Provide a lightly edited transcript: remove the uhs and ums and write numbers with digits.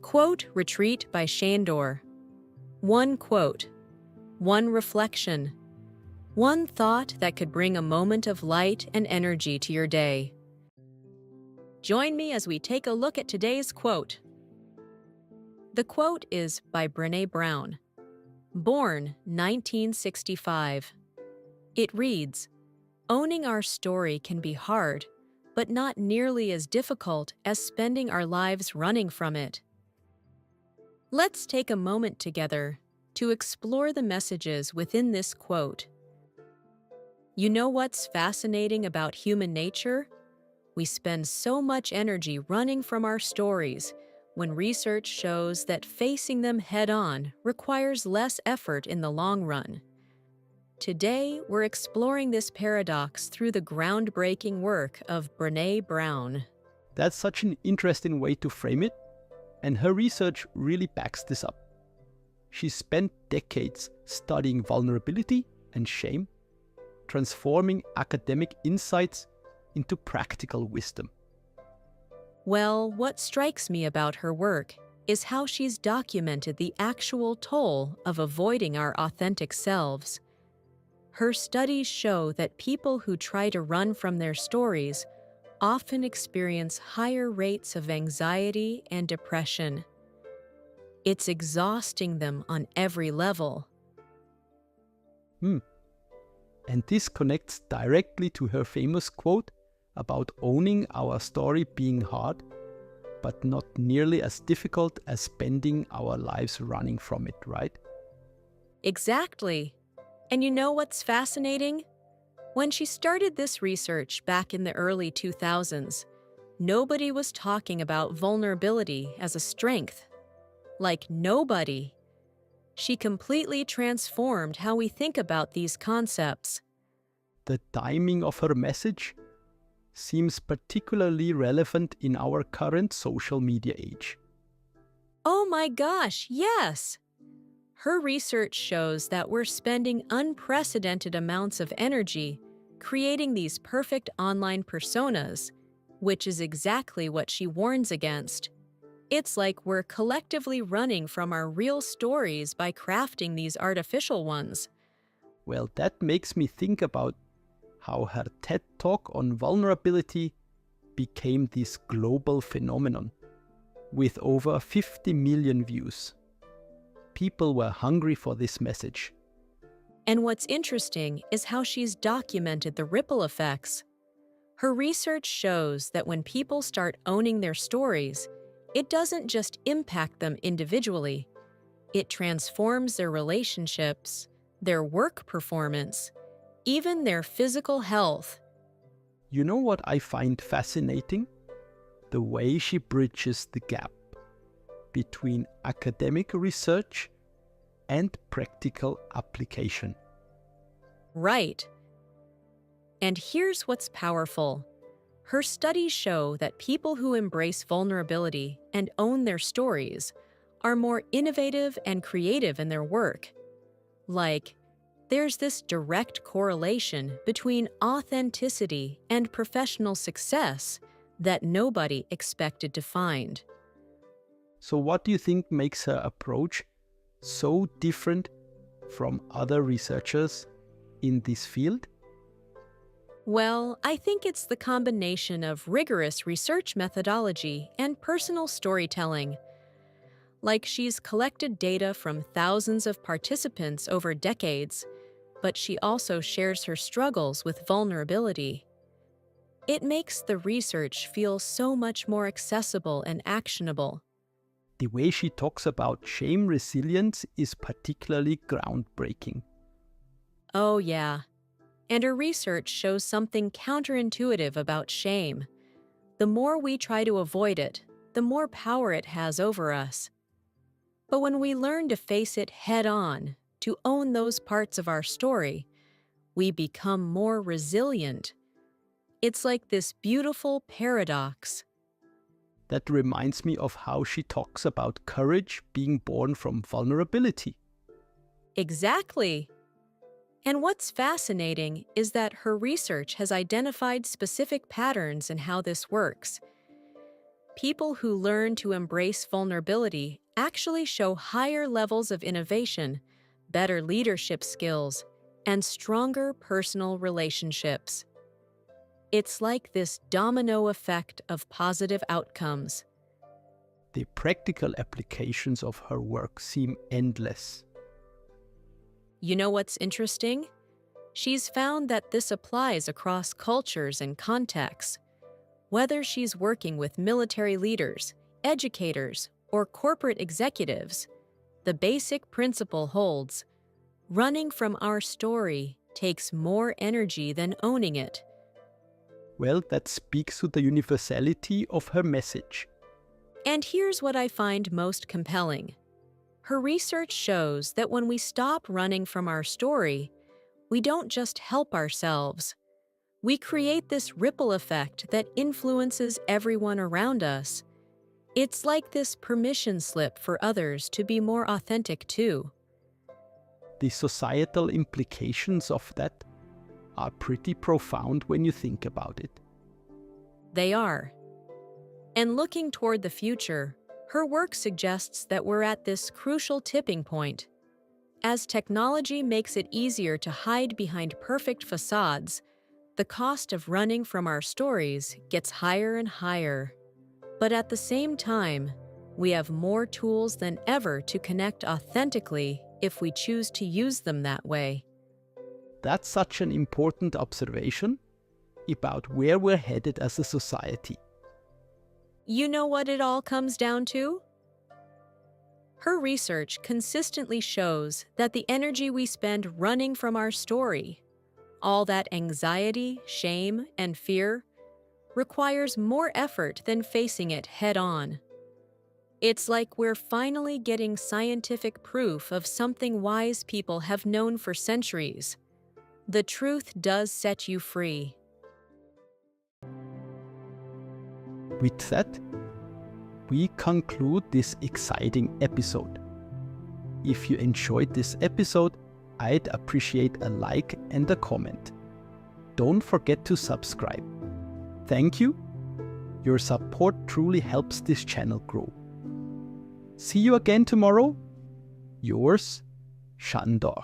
Quote Retreat by Sandor. One quote, one reflection, one thought that could bring a moment of light and energy to your day. Join me as we take a look at today's quote. The quote is by Brené Brown, born 1965. It reads, "Owning our story can be hard, but not nearly as difficult as spending our lives running from it." Let's take a moment together to explore the messages within this quote. You know what's fascinating about human nature? We spend so much energy running from our stories when research shows that facing them head-on requires less effort in the long run. Today, we're exploring this paradox through the groundbreaking work of Brené Brown. That's such an interesting way to frame it, and her research really backs this up. She spent decades studying vulnerability and shame, transforming academic insights into practical wisdom. Well, what strikes me about her work is how she's documented the actual toll of avoiding our authentic selves. Her studies show that people who try to run from their stories often experience higher rates of anxiety and depression. It's exhausting them on every level. And this connects directly to her famous quote about owning our story being hard, but not nearly as difficult as spending our lives running from it, right? Exactly. And you know what's fascinating? When she started this research back in the early 2000s, nobody was talking about vulnerability as a strength. Like nobody. She completely transformed how we think about these concepts. The timing of her message seems particularly relevant in our current social media age. Oh my gosh, yes! Her research shows that we're spending unprecedented amounts of energy creating these perfect online personas, which is exactly what she warns against. It's like we're collectively running from our real stories by crafting these artificial ones. Well, that makes me think about how her TED Talk on vulnerability became this global phenomenon with over 50 million views. People were hungry for this message. And what's interesting is how she's documented the ripple effects. Her research shows that when people start owning their stories, it doesn't just impact them individually. It transforms their relationships, their work performance, even their physical health. You know what I find fascinating? The way she bridges the gap between academic research and practical application. Right. And here's what's powerful. Her studies show that people who embrace vulnerability and own their stories are more innovative and creative in their work. Like, there's this direct correlation between authenticity and professional success that nobody expected to find. So what do you think makes her approach so different from other researchers in this field? Well, I think it's the combination of rigorous research methodology and personal storytelling. Like she's collected data from thousands of participants over decades, but she also shares her struggles with vulnerability. It makes the research feel so much more accessible and actionable. The way she talks about shame resilience is particularly groundbreaking. Oh yeah. And her research shows something counterintuitive about shame. The more we try to avoid it, the more power it has over us. But when we learn to face it head-on, to own those parts of our story, we become more resilient. It's like this beautiful paradox. That reminds me of how she talks about courage being born from vulnerability. Exactly. And what's fascinating is that her research has identified specific patterns in how this works. people who learn to embrace vulnerability actually show higher levels of innovation, better leadership skills, and stronger personal relationships. It's like this domino effect of positive outcomes. The practical applications of her work seem endless. You know what's interesting? She's found that this applies across cultures and contexts. Whether she's working with military leaders, educators, or corporate executives, the basic principle holds: running from our story takes more energy than owning it. Well, that speaks to the universality of her message. And here's what I find most compelling. Her research shows that when we stop running from our story, we don't just help ourselves. We create this ripple effect that influences everyone around us. It's like this permission slip for others to be more authentic too. The societal implications of that are pretty profound when you think about it. They are. And looking toward the future, her work suggests that we're at this crucial tipping point. As technology makes it easier to hide behind perfect facades, the cost of running from our stories gets higher and higher. But at the same time, we have more tools than ever to connect authentically if we choose to use them that way. That's such an important observation about where we're headed as a society. You know what it all comes down to? Her research consistently shows that the energy we spend running from our story, all that anxiety, shame, and fear, requires more effort than facing it head-on. It's like we're finally getting scientific proof of something wise people have known for centuries. The truth does set you free. With that, we conclude this exciting episode. If you enjoyed this episode, I'd appreciate a like and a comment. Don't forget to subscribe. Thank you. Your support truly helps this channel grow. See you again tomorrow. Yours, Sandor.